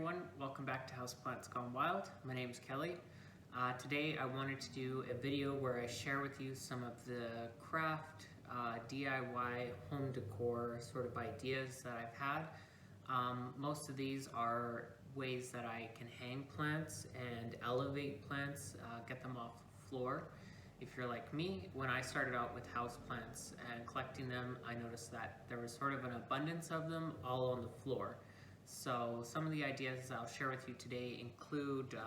everyone, welcome back to Houseplants Gone Wild. My name is Kelly. Today I wanted to do a video where I share with you some of the craft, DIY, home decor sort of ideas that I've had. Most of these are ways that I can hang plants and elevate plants, get them off the floor. If you're like me, when I started out with houseplants and collecting them, I noticed that there was sort of an abundance of them all on the floor. So some of the ideas I'll share with you today include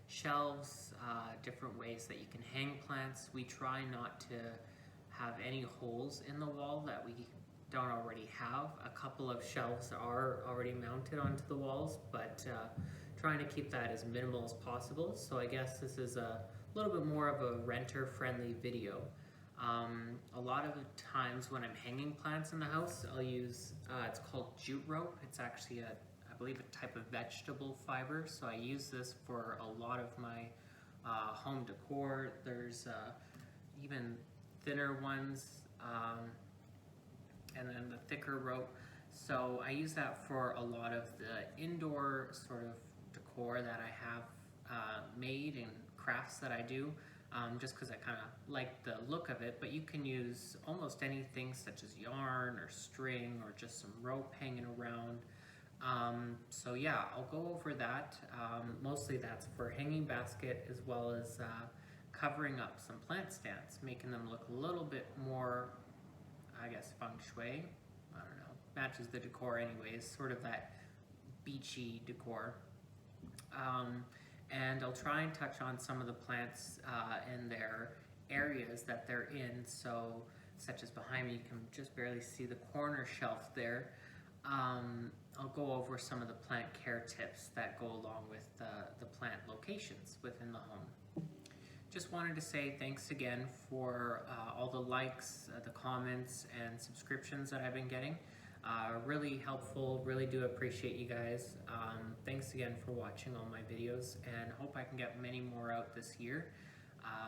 shelves, different ways that you can hang plants. We try not to have any holes in the wall that we don't already have. A couple of shelves are already mounted onto the walls, but trying to keep that as minimal as possible. So I guess this is a little bit more of a renter-friendly video. A lot of the times when I'm hanging plants in the house, I'll use, it's called jute rope. It's actually I believe a type of vegetable fiber. So I use this for a lot of my home decor. There's even thinner ones, and then the thicker rope. So I use that for a lot of the indoor sort of decor that I have made and crafts that I do. Just because I kind of like the look of it, but you can use almost anything such as yarn or string or just some rope hanging around. So yeah, I'll go over that. Mostly that's for hanging basket as well as covering up some plant stands, making them look a little bit more, I guess, feng shui. I don't know, matches the decor anyways, sort of that beachy decor. And I'll try and touch on some of the plants and their areas that they're in. So, such as behind me, you can just barely see the corner shelf there. I'll go over some of the plant care tips that go along with the plant locations within the home. Just wanted to say thanks again for all the likes, the comments, and subscriptions that I've been getting. Really helpful, really do appreciate you guys. Thanks again for watching all my videos, and hope I can get many more out this year.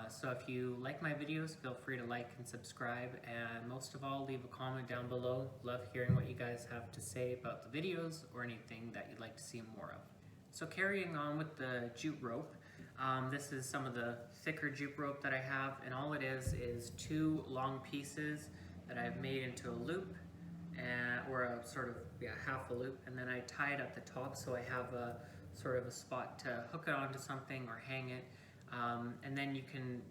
So if you like my videos, feel free to like and subscribe, and most of all, leave a comment down below. Love hearing what you guys have to say about the videos or anything that you'd like to see more of. So carrying on with the jute rope, this is some of the thicker jute rope that I have, and all it is two long pieces that I've made into a loop. Or a sort of half a loop, and then I tie it at the top so I have a sort of a spot to hook it onto something or hang it, and then you can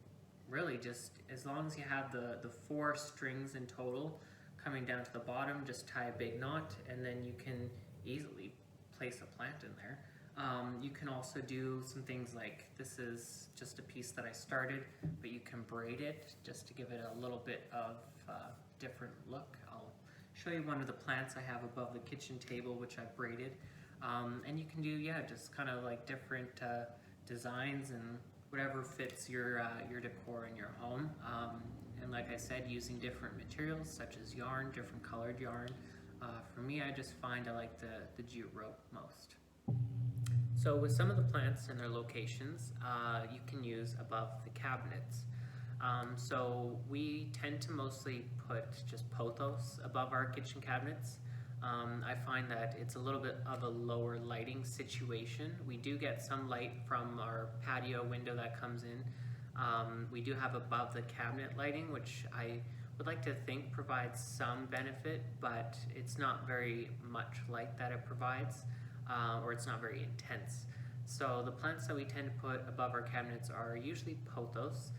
really just, as long as you have the 4 strings in total coming down to the bottom, just tie a big knot, and then you can easily place a plant in there. You can also do some things like, this is just a piece that I started, but you can braid it just to give it a little bit of different look. I'll show you one of the plants I have above the kitchen table, which I've braided. And you can do, just kind of like different designs and whatever fits your decor in your home. And like I said, using different materials such as yarn, different colored yarn. For me, I just find I like the jute rope most. So with some of the plants and their locations, you can use above the cabinets. So we tend to mostly put just pothos above our kitchen cabinets. I find that it's a little bit of a lower lighting situation. We do get some light from our patio window that comes in. We do have above the cabinet lighting, which I would like to think provides some benefit, but it's not very much light that it provides, or it's not very intense. So the plants that we tend to put above our cabinets are usually pothos.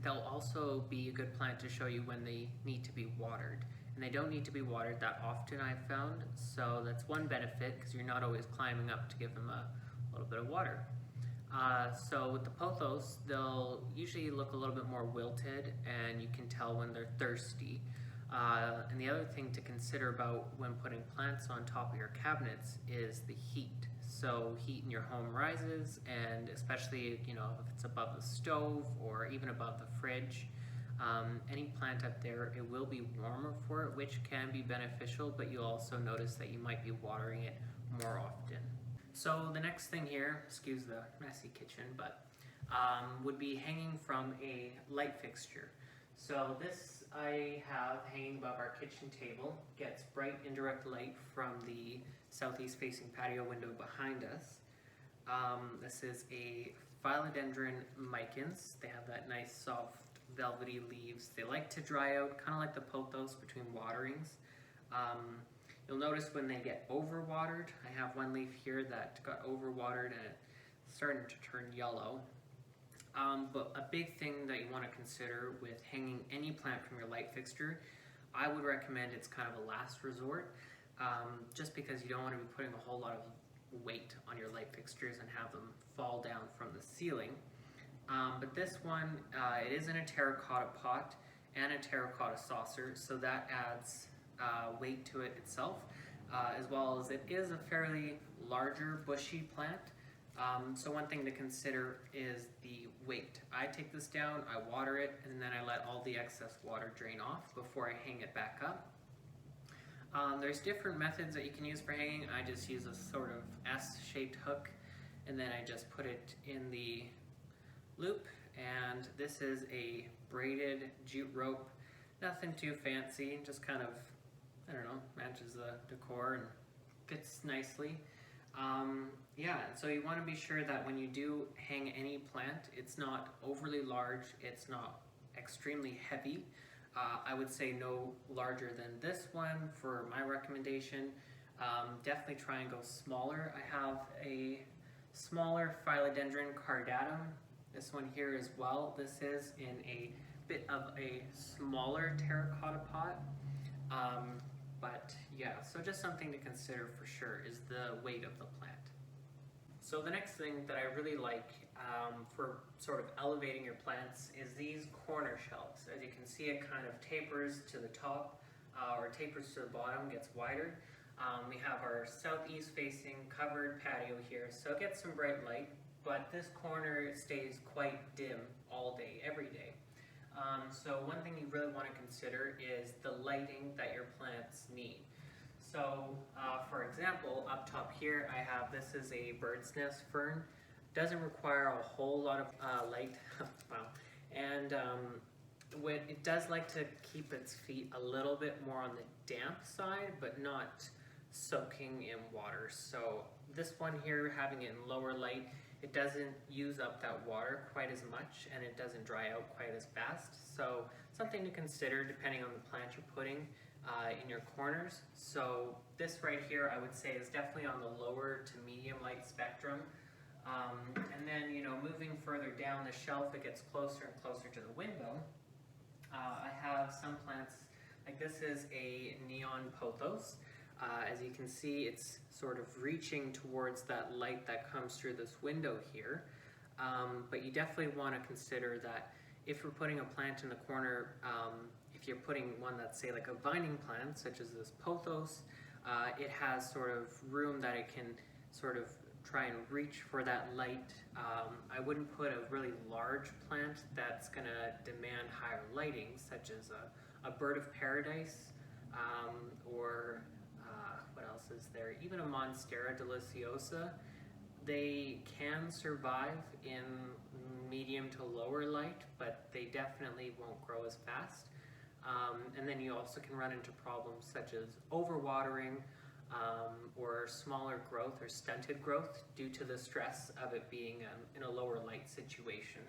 They'll also be a good plant to show you when they need to be watered. And they don't need to be watered that often, I've found. So that's one benefit, because you're not always climbing up to give them a little bit of water. So with the pothos, they'll usually look a little bit more wilted, and you can tell when they're thirsty. And the other thing to consider about when putting plants on top of your cabinets is the heat. So heat in your home rises, and especially, if it's above the stove or even above the fridge, any plant up there, it will be warmer for it, which can be beneficial, but you'll also notice that you might be watering it more often. So the next thing here, excuse the messy kitchen, but would be hanging from a light fixture. So this I have hanging above our kitchen table gets bright indirect light from the southeast facing patio window behind us. This is a Philodendron micans. They have that nice soft velvety leaves. They like to dry out, kind of like the pothos between waterings. You'll notice when they get overwatered, I have one leaf here that got overwatered and it's starting to turn yellow. But a big thing that you want to consider with hanging any plant from your light fixture, I would recommend it's kind of a last resort, just because you don't want to be putting a whole lot of weight on your light fixtures and have them fall down from the ceiling. But this one, it is in a terracotta pot and a terracotta saucer, so that adds weight to it itself, as well as it is a fairly larger bushy plant. So one thing to consider is the weight. I take this down, I water it, and then I let all the excess water drain off before I hang it back up. There's different methods that you can use for hanging. I just use a sort of S-shaped hook, and then I just put it in the loop, and this is a braided jute rope. Nothing too fancy, just kind of, I don't know, matches the decor and fits nicely. Yeah, so you want to be sure that when you do hang any plant, it's not overly large, it's not extremely heavy. I would say no larger than this one for my recommendation. Definitely try and go smaller. I have a smaller Philodendron cordatum. This one here as well. This is in a bit of a smaller terracotta pot. But yeah, so just something to consider for sure is the weight of the plant. So the next thing that I really like for sort of elevating your plants is these corner shelves. As you can see, it kind of tapers to the top or tapers to the bottom, gets wider. We have our southeast facing covered patio here, so it gets some bright light, but this corner stays quite dim all day, every day. So one thing you really want to consider is the lighting that your plants need. So for example, up top here I have, this is a bird's nest fern. Doesn't require a whole lot of light. Wow. And it does like to keep its feet a little bit more on the damp side, but not soaking in water. So this one here, having it in lower light, it doesn't use up that water quite as much, and it doesn't dry out quite as fast. So something to consider depending on the plant you're putting in your corners. So this right here, I would say, is definitely on the lower to medium light spectrum. And then, you know, moving further down the shelf, it gets closer and closer to the window. I have some plants, like this is a neon pothos. As you can see, it's sort of reaching towards that light that comes through this window here. But you definitely want to consider that if you're putting a plant in the corner, if you're putting one that's, say, like a vining plant, such as this pothos, it has sort of room that it can sort of try and reach for that light. I wouldn't put a really large plant that's going to demand higher lighting, such as a bird of paradise, or what else is there? Even a Monstera deliciosa. They can survive in medium to lower light, but they definitely won't grow as fast. And then you also can run into problems such as overwatering or smaller growth or stunted growth due to the stress of it being in a lower light situation.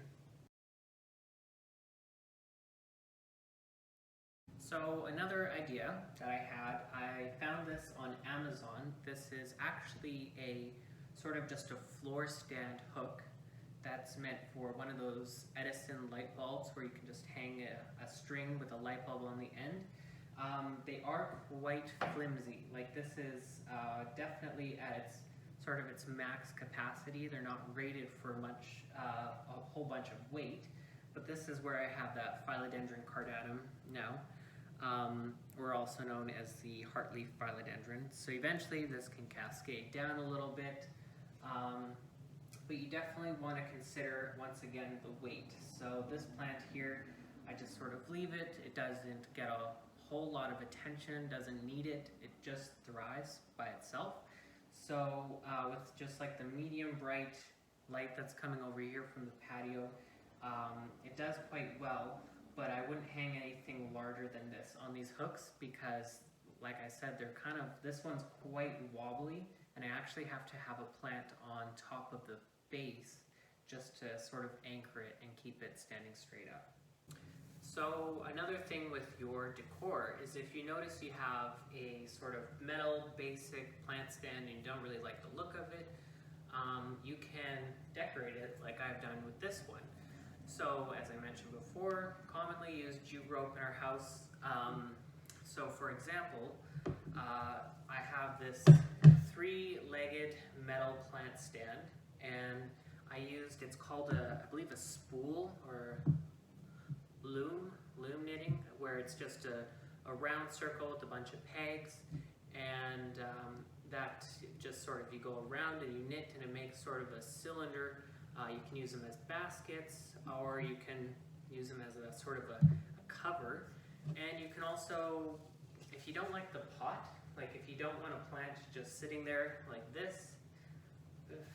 So another idea that I found this on Amazon. This is actually a sort of just a floor stand hook that's meant for one of those Edison light bulbs where you can just hang a string with a light bulb on the end. They are quite flimsy. Like this is definitely at its max capacity. They're not rated for much, a whole bunch of weight, but this is where I have that Philodendron cordatum now. Or also known as the heartleaf philodendron. So eventually this can cascade down a little bit, but you definitely want to consider, once again, the weight. So this plant here, I just sort of leave it. It doesn't get a whole lot of attention, doesn't need it. It just thrives by itself. So with just like the medium bright light that's coming over here from the patio, it does quite well, but I wouldn't hang anything large larger than this on these hooks because, like I said, they're kind of, this one's quite wobbly, and I actually have to have a plant on top of the base just to sort of anchor it and keep it standing straight up. So another thing with your decor is if you notice you have a sort of metal basic plant stand and you don't really like the look of it, you can decorate it like I've done with this one. So as I mentioned before, commonly used jute rope in our house. So for example, I have this 3-legged metal plant stand, and I used, it's called I believe a spool or loom knitting, where it's just a round circle with a bunch of pegs, and that just sort of, you go around and you knit and it makes sort of a cylinder. You can use them as baskets, or you can use them as a sort of a cover. And you can also, if you don't like the pot, like if you don't want a plant just sitting there like this,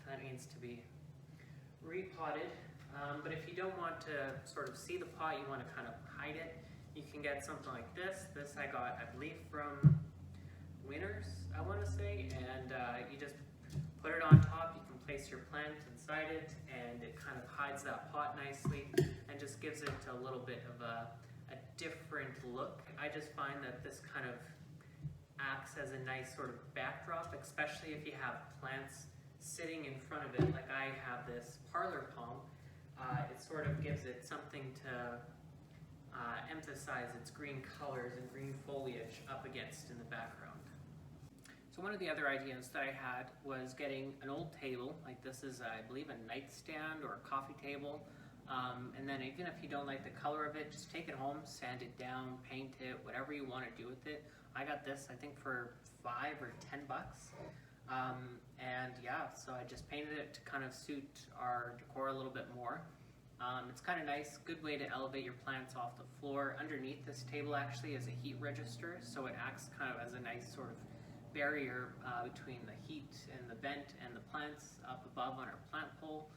that needs to be repotted. But if you don't want to sort of see the pot, you want to kind of hide it, you can get something like this. This I got, I believe, from Winners, I want to say, and you just put it on top. You can place your plant inside it, and it kind of hides that pot nicely and just gives it a little bit of a different look. I just find that this kind of acts as a nice sort of backdrop, especially if you have plants sitting in front of it, like I have this Parlor Palm. It sort of gives it something to emphasize its green colors and green foliage up against in the background. So one of the other ideas that I had was getting an old table, like this is, I believe, a nightstand or a coffee table. And then even if you don't like the color of it, just take it home, sand it down, paint it, whatever you want to do with it. I got this, I think, for $5 or $10. And yeah, so I just painted it to kind of suit our decor a little bit more. It's kind of nice, good way to elevate your plants off the floor. Underneath this table actually is a heat register, so it acts kind of as a nice sort of barrier between the heat and the vent and the plants up above on our plant pole.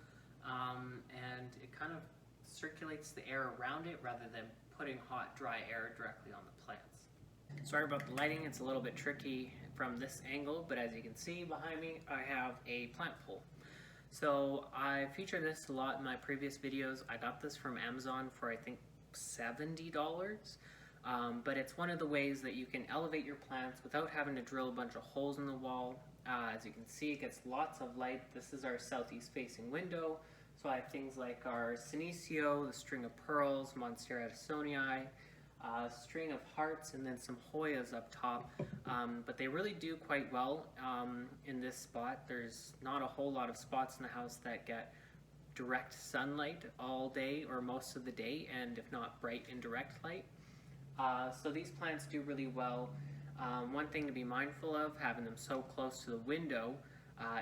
And it kind of circulates the air around it rather than putting hot, dry air directly on the plants. Sorry about the lighting, it's a little bit tricky from this angle, but as you can see behind me, I have a plant pole. So I featured this a lot in my previous videos. I got this from Amazon for I think $70. But it's one of the ways that you can elevate your plants without having to drill a bunch of holes in the wall. As you can see, it gets lots of light. This is our southeast facing window. So I have things like our Senecio, the string of pearls, Monstera addisonii, string of hearts, and then some Hoyas up top. But they really do quite well in this spot. There's not a whole lot of spots in the house that get direct sunlight all day or most of the day, and if not bright indirect light. So these plants do really well. One thing to be mindful of, having them so close to the window,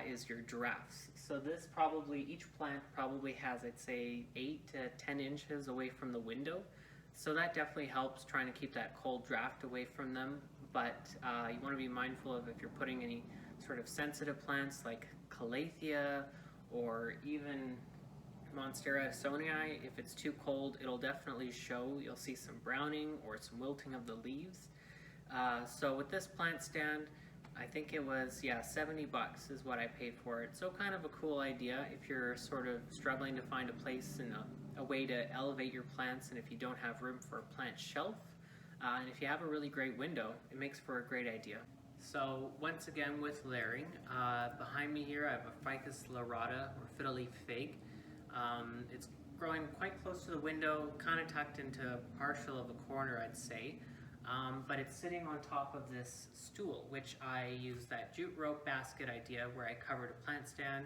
is your drafts. So this probably, each plant probably has, I'd say, 8 to 10 inches away from the window. So that definitely helps trying to keep that cold draft away from them. But you want to be mindful of if you're putting any sort of sensitive plants like Calathea or even Monstera addisonii. If it's too cold, it'll definitely show. You'll see some browning or some wilting of the leaves. So with this plant stand, I think it was, yeah, $70 is what I paid for it. So kind of a cool idea if you're sort of struggling to find a place and a way to elevate your plants, and if you don't have room for a plant shelf, and if you have a really great window, it makes for a great idea. So once again with layering, behind me here I have a Ficus lyrata or fiddle leaf fig. It's growing quite close to the window, kind of tucked into partial of a corner, I'd say. But it's sitting on top of this stool, which I used that jute rope basket idea where I covered a plant stand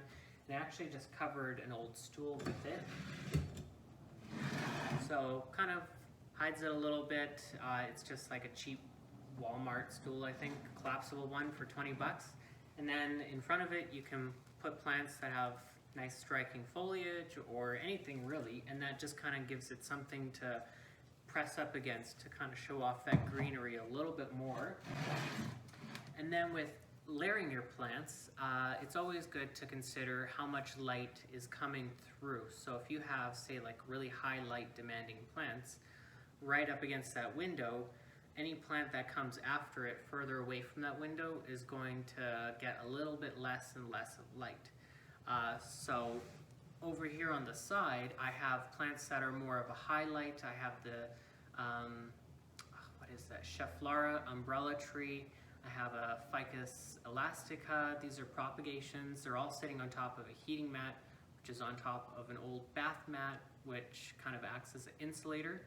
and actually just covered an old stool with it. So kind of hides it a little bit. It's just like a cheap Walmart stool, I think, collapsible one for $20. And then in front of it you can put plants that have nice striking foliage or anything really, and that just kind of gives it something to press up against to kind of show off that greenery a little bit more. And then with layering your plants, it's always good to consider how much light is coming through. So if you have, say, like really high light demanding plants, right up against that window, any plant that comes after it further away from that window is going to get a little bit less and less of light. So over here on the side, I have plants that are more of a highlight. I have the, what is that, Schefflera umbrella tree. I have a Ficus elastica. These are propagations. They're all sitting on top of a heating mat, which is on top of an old bath mat, which kind of acts as an insulator.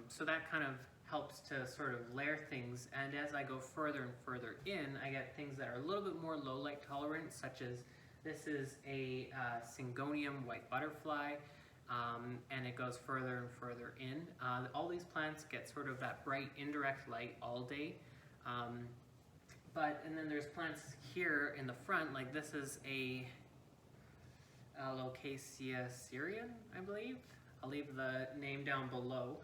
So that kind of helps to sort of layer things, and as I go further and further in, I get things that are a little bit more low light tolerant, such as this is a Syngonium white butterfly, and it goes further and further in. All these plants get sort of that bright indirect light all day, and then there's plants here in the front, like this is a Alocasia sarian, I believe. I'll leave the name down below.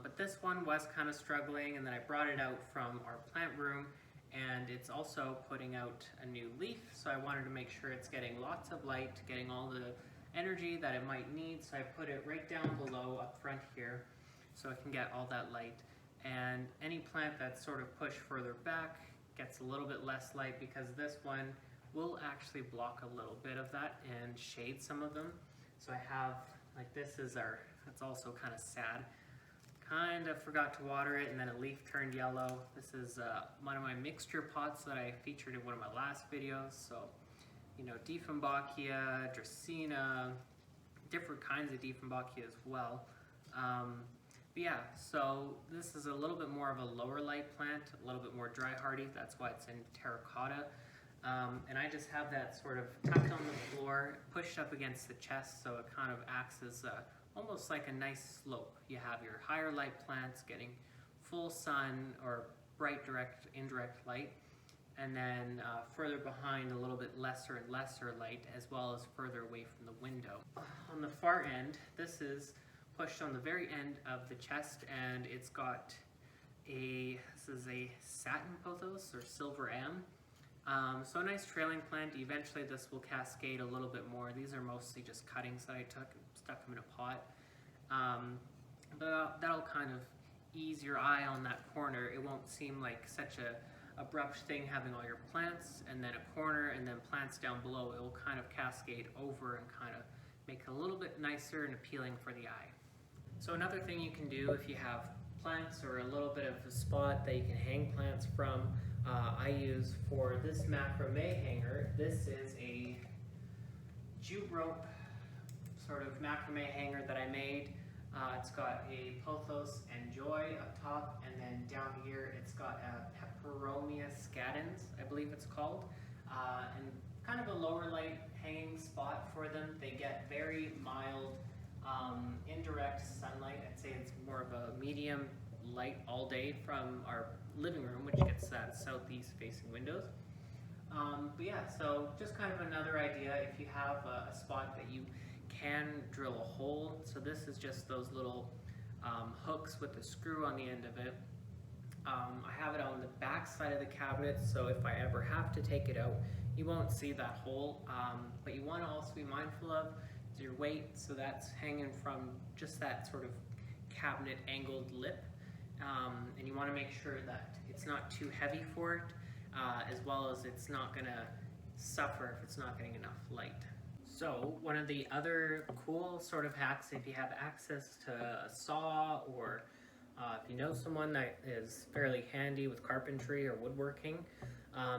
But this one was kind of struggling, and then I brought it out from our plant room, and it's also putting out a new leaf, so I wanted to make sure it's getting lots of light, getting all the energy that it might need, so I put it right down below up front here so it can get all that light. And any plant that's sort of pushed further back gets a little bit less light, because this one will actually block a little bit of that and shade some of them. So I have, like this is our, that's also kind of sad. Kind of forgot to water it, and then a leaf turned yellow. This is one of my mixture pots that I featured in one of my last videos. So, you know, Dieffenbachia, Dracaena, different kinds of Dieffenbachia as well. But yeah, so this is a little bit more of a lower light plant, a little bit more dry hardy. That's why it's in terracotta. And I just have that sort of tucked on the floor, pushed up against the chest, so it kind of acts as almost like a nice slope. You have your higher light plants getting full sun or bright direct, indirect light, and then further behind a little bit lesser and lesser light, as well as further away from the window. On the far end, this is pushed on the very end of the chest, and it's got this is a satin pothos or Silvery Ann. So a nice trailing plant. Eventually this will cascade a little bit more. These are mostly just cuttings that I took and stuck them in a pot. But that'll kind of ease your eye on that corner. It won't seem like such a abrupt thing having all your plants and then a corner and then plants down below. It will kind of cascade over and kind of make it a little bit nicer and appealing for the eye. So another thing you can do if you have plants or a little bit of a spot that you can hang plants from, I use for this macrame hanger, this is a jute rope sort of macrame hanger that I made. It's got a pothos and joy up top, and then down here it's got a Peperomia scadens, I believe it's called, and kind of a lower light hanging spot for them. They get very mild indirect sunlight. I'd say it's more of a medium light all day from our living room, which gets that southeast facing windows. But yeah, so just kind of another idea if you have a spot that you can drill a hole. So this is just those little hooks with a screw on the end of it. I have it on the back side of the cabinet, so if I ever have to take it out, you won't see that hole. But you want to also be mindful of your weight, so that's hanging from just that sort of cabinet angled lip. And you want to make sure that it's not too heavy for it, as well as it's not going to suffer if it's not getting enough light. So one of the other cool sort of hacks, if you have access to a saw, or if you know someone that is fairly handy with carpentry or woodworking,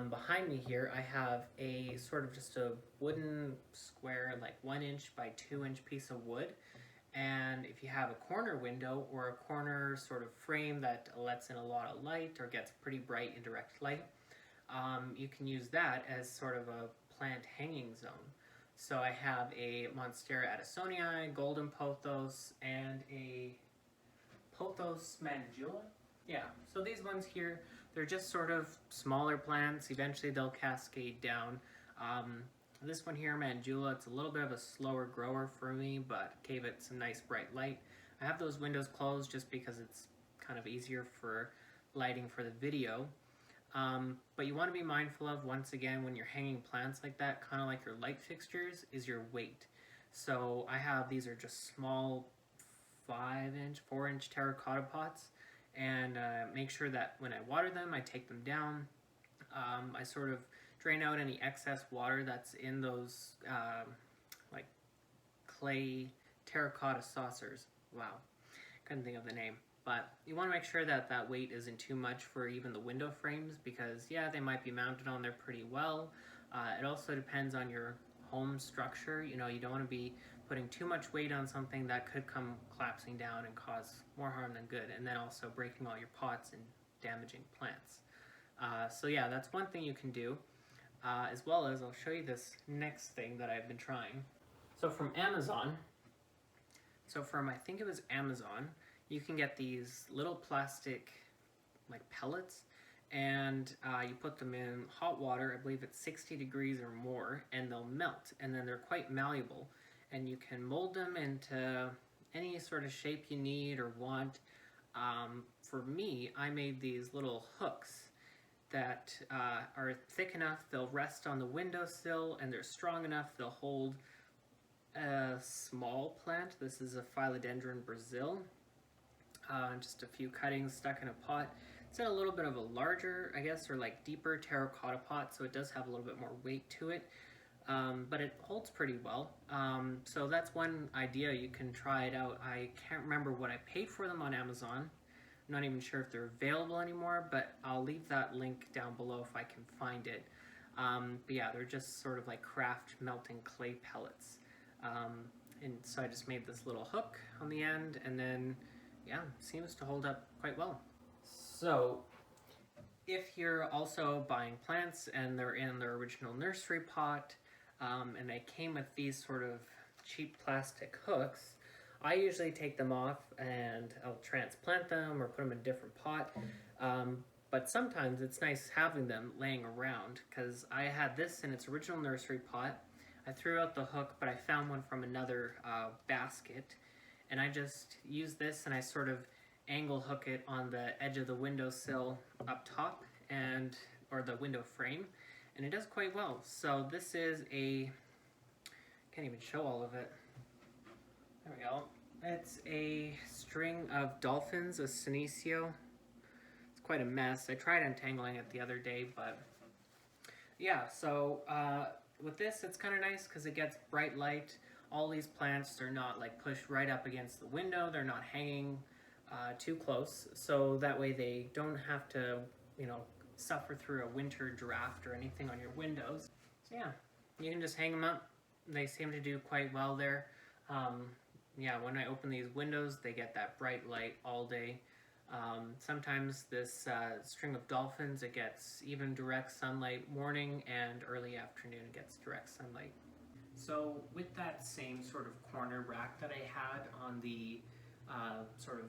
behind me here I have a sort of just a wooden square, like 1 inch by 2 inch piece of wood. And if you have a corner window or a corner sort of frame that lets in a lot of light or gets pretty bright indirect light, you can use that as sort of a plant hanging zone. So I have a Monstera addisonii, golden pothos, and a pothos manjula. Yeah, so these ones here, they're just sort of smaller plants. Eventually they'll cascade down. This one here, Manjula, it's a little bit of a slower grower for me, but gave it some nice bright light. I have those windows closed just because it's kind of easier for lighting for the video. But you want to be mindful of, once again, when you're hanging plants like that, kind of like your light fixtures, is your weight. So I have, these are just small 4-inch terracotta pots, and make sure that when I water them, I take them down. I sort of drain out any excess water that's in those like clay terracotta saucers. Wow, couldn't think of the name. But you want to make sure that that weight isn't too much for even the window frames, because yeah, they might be mounted on there pretty well. It also depends on your home structure. You know, you don't want to be putting too much weight on something that could come collapsing down and cause more harm than good, and then also breaking all your pots and damaging plants. So yeah, that's one thing you can do, as well as I'll show you this next thing that I've been trying. So from Amazon, I think it was Amazon, you can get these little plastic like pellets, and you put them in hot water. I believe it's 60 degrees or more, and they'll melt, and then they're quite malleable, and you can mold them into any sort of shape you need or want. For me, I made these little hooks that are thick enough they'll rest on the windowsill, and they're strong enough they'll hold a small plant. This is a Philodendron Brasil. Just a few cuttings stuck in a pot. It's in a little bit of a larger, I guess, or like deeper terracotta pot, so it does have a little bit more weight to it, but it holds pretty well. So that's one idea. You can try it out. I can't remember what I paid for them on Amazon. I'm not even sure if they're available anymore, but I'll leave that link down below if I can find it. But yeah, they're just sort of like craft melting clay pellets. And so I just made this little hook on the end, and then yeah, seems to hold up quite well. So if you're also buying plants and they're in their original nursery pot, and they came with these sort of cheap plastic hooks, I usually take them off and I'll transplant them or put them in a different pot. But sometimes it's nice having them laying around, because I had this in its original nursery pot. I threw out the hook, but I found one from another basket, and I just use this and I sort of angle hook it on the edge of the windowsill up top, and or the window frame, and it does quite well. So this is a, can't even show all of it. There we go. It's a string of dolphins, a Senecio. It's quite a mess. I tried untangling it the other day, but yeah, so with this, it's kind of nice because it gets bright light. All these plants are not like pushed right up against the window. They're not hanging too close, so that way they don't have to, you know, suffer through a winter draft or anything on your windows. So yeah, you can just hang them up. They seem to do quite well there. Yeah, when I open these windows, they get that bright light all day. Sometimes this string of dolphins, it gets even direct sunlight morning and early afternoon, it gets direct sunlight. So with that same sort of corner rack that I had on the sort of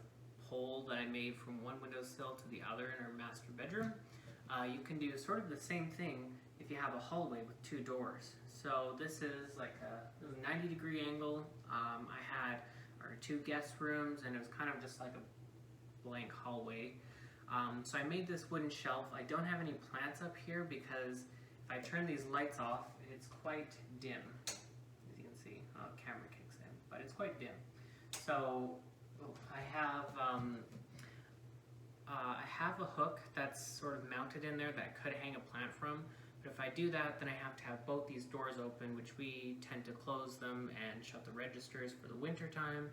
pole that I made from one windowsill to the other in our master bedroom, you can do sort of the same thing if you have a hallway with two doors. So this is like a 90-degree angle. I had our two guest rooms, and it was kind of just like a blank hallway. So I made this wooden shelf. I don't have any plants up here because if I turn these lights off, it's quite dim. As you can see, camera kicks in, but it's quite dim. So I have a hook that's sort of mounted in there that I could hang a plant from. But if I do that, then I have to have both these doors open, which we tend to close them and shut the registers for the winter time.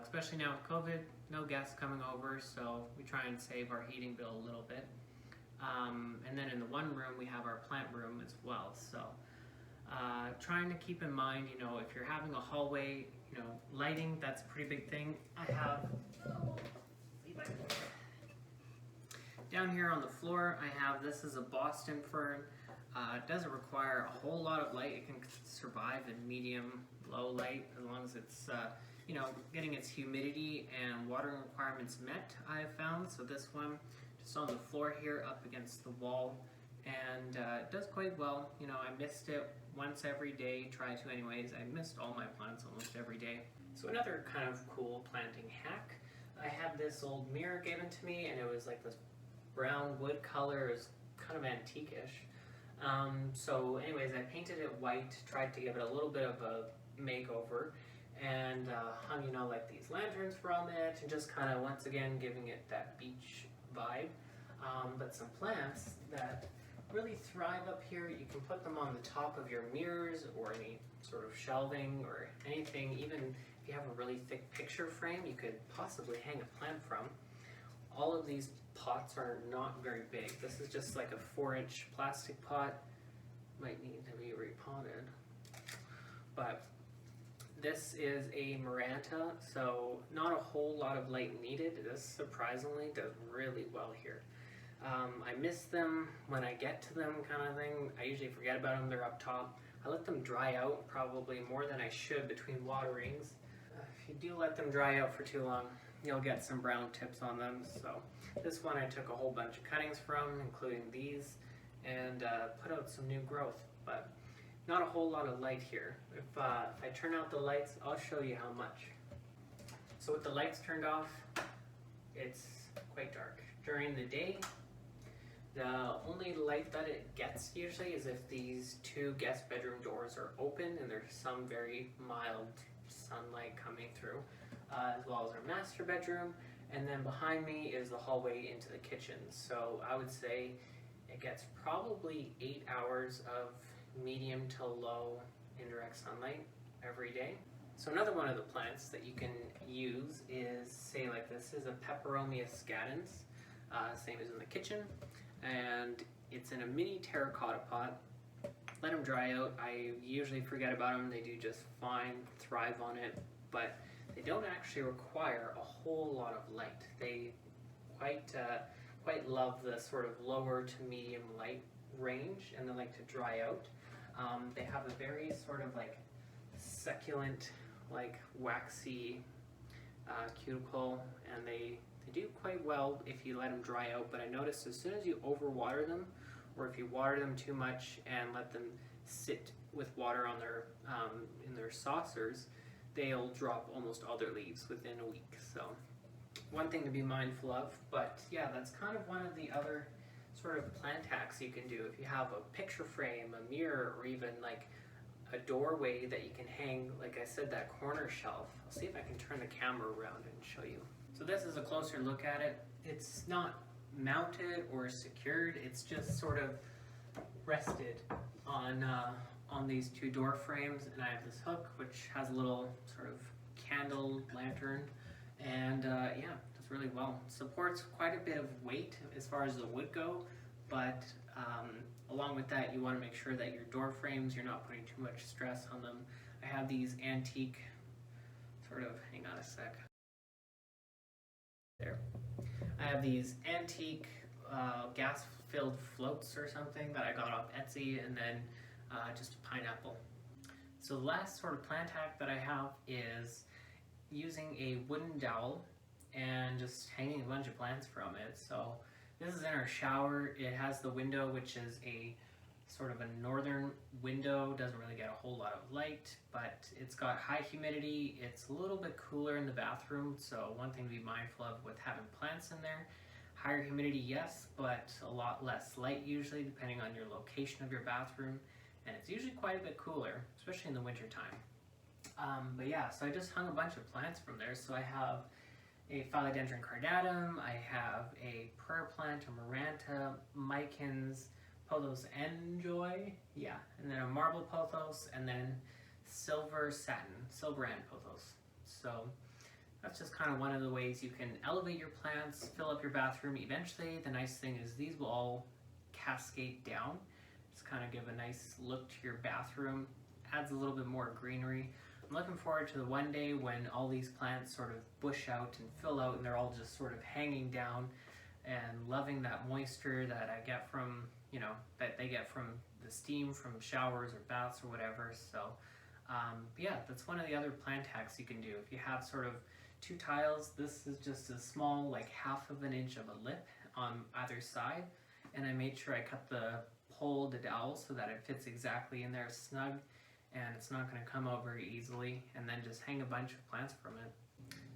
Especially now with COVID, no guests coming over, so we try and save our heating bill a little bit. And then in the one room, we have our plant room as well. So trying to keep in mind, you know, if you're having a hallway, you know, lighting, that's a pretty big thing. I have, down here on the floor, I have, this is a Boston fern. It doesn't require a whole lot of light. It can survive in medium, low light as long as it's, you know, getting its humidity and watering requirements met, I have found. So this one, just on the floor here, up against the wall, and it does quite well. You know, I mist it once every day, try to anyways. I mist all my plants almost every day. So another kind of cool planting hack, I had this old mirror given to me, and it was like this brown wood color, is kind of antique-ish. So anyways, I painted it white, tried to give it a little bit of a makeover, and hung, you know, like these lanterns from it, and just kind of once again giving it that beach vibe. But some plants that really thrive up here, you can put them on the top of your mirrors or any sort of shelving or anything. Even if you have a really thick picture frame, you could possibly hang a plant from. All of these pots are not very big. This is just like a 4-inch plastic pot. Might need to be repotted. But this is a Maranta, so not a whole lot of light needed. This surprisingly does really well here. I miss them when I get to them, kind of thing. I usually forget about them, they're up top. I let them dry out probably more than I should between waterings. If you do let them dry out for too long, you'll get some brown tips on them. So this one I took a whole bunch of cuttings from, including these, and put out some new growth, but not a whole lot of light here. If I turn out the lights, I'll show you how much. So with the lights turned off, it's quite dark. During the day, the only light that it gets usually is if these 2 guest bedroom doors are open and there's some very mild sunlight coming through, as well as our master bedroom. And then behind me is the hallway into the kitchen. So I would say it gets probably 8 hours of medium to low indirect sunlight every day. So another one of the plants that you can use is, say like this is a Peperomia scadens, same as in the kitchen, and it's in a mini terracotta pot. Let them dry out. I usually forget about them. They do just fine, thrive on it, but they don't actually require a whole lot of light. They quite love the sort of lower to medium light range, and they like to dry out. They have a very sort of like succulent, like waxy cuticle, and they do quite well if you let them dry out. But I noticed as soon as you overwater them, or if you water them too much and let them sit with water on their in their saucers, they'll drop almost all their leaves within a week. So one thing to be mindful of. But yeah, that's kind of one of the other sort of plant hacks you can do. If you have a picture frame, a mirror, or even like a doorway that you can hang, like I said, that corner shelf. I'll see if I can turn the camera around and show you. So this is a closer look at it. It's not mounted or secured, it's just sort of rested on these 2 door frames, and I have this hook which has a little sort of candle lantern, and yeah, does really well. Supports quite a bit of weight as far as the wood go, but along with that, you want to make sure that your door frames, you're not putting too much stress on them. I have these antique sort of, hang on a sec. There. I have these antique gas-filled floats or something that I got off Etsy, and then just a pineapple. So the last sort of plant hack that I have is using a wooden dowel and just hanging a bunch of plants from it. So this is in our shower. It has the window, which is a sort of a northern window, doesn't really get a whole lot of light, but it's got high humidity. It's a little bit cooler in the bathroom, so one thing to be mindful of with having plants in there. Higher humidity, yes, but a lot less light usually, depending on your location of your bathroom, and it's usually quite a bit cooler, especially in the winter time. But yeah, so I just hung a bunch of plants from there. So I have a Philodendron cordatum, I have a prayer plant, a Maranta, micans, pothos enjoy, yeah, and then a marble pothos, and then Silvery Ann pothos. So that's just kind of one of the ways you can elevate your plants, fill up your bathroom. Eventually, the nice thing is these will all cascade down. Just kind of give a nice look to your bathroom, adds a little bit more greenery. I'm looking forward to the one day when all these plants sort of bush out and fill out, and they're all just sort of hanging down, and loving that moisture that I get from, you know, that they get from the steam from showers or baths or whatever. So yeah, that's one of the other plant hacks you can do. If you have sort of 2 tiles, this is just a small, like 1/2 inch of a lip on either side, and I made sure I cut the pole, the dowel, so that it fits exactly in there snug, and it's not going to come out very easily, and then just hang a bunch of plants from it.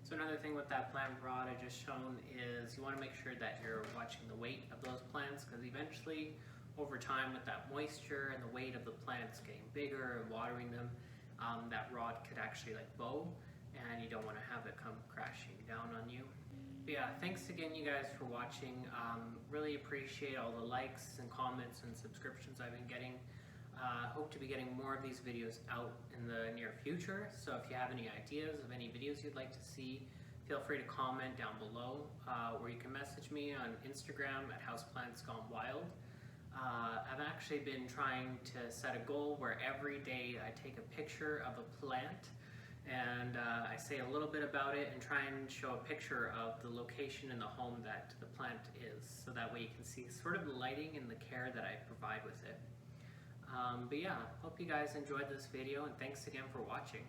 So another thing with that plant rod I just shown is you want to make sure that you're watching the weight of those plants, because eventually over time with that moisture and the weight of the plants getting bigger and watering them, that rod could actually like bow, and you don't want to have it come crashing down on you. But yeah, thanks again you guys for watching. Really appreciate all the likes and comments and subscriptions I've been getting. Hope to be getting more of these videos out in the near future. So if you have any ideas of any videos you'd like to see, feel free to comment down below, or you can message me on Instagram at Houseplants Gone Wild. I've actually been trying to set a goal where every day I take a picture of a plant and I say a little bit about it and try and show a picture of the location in the home that the plant is, so that way you can see sort of the lighting and the care that I provide with it. But yeah, hope you guys enjoyed this video, and thanks again for watching.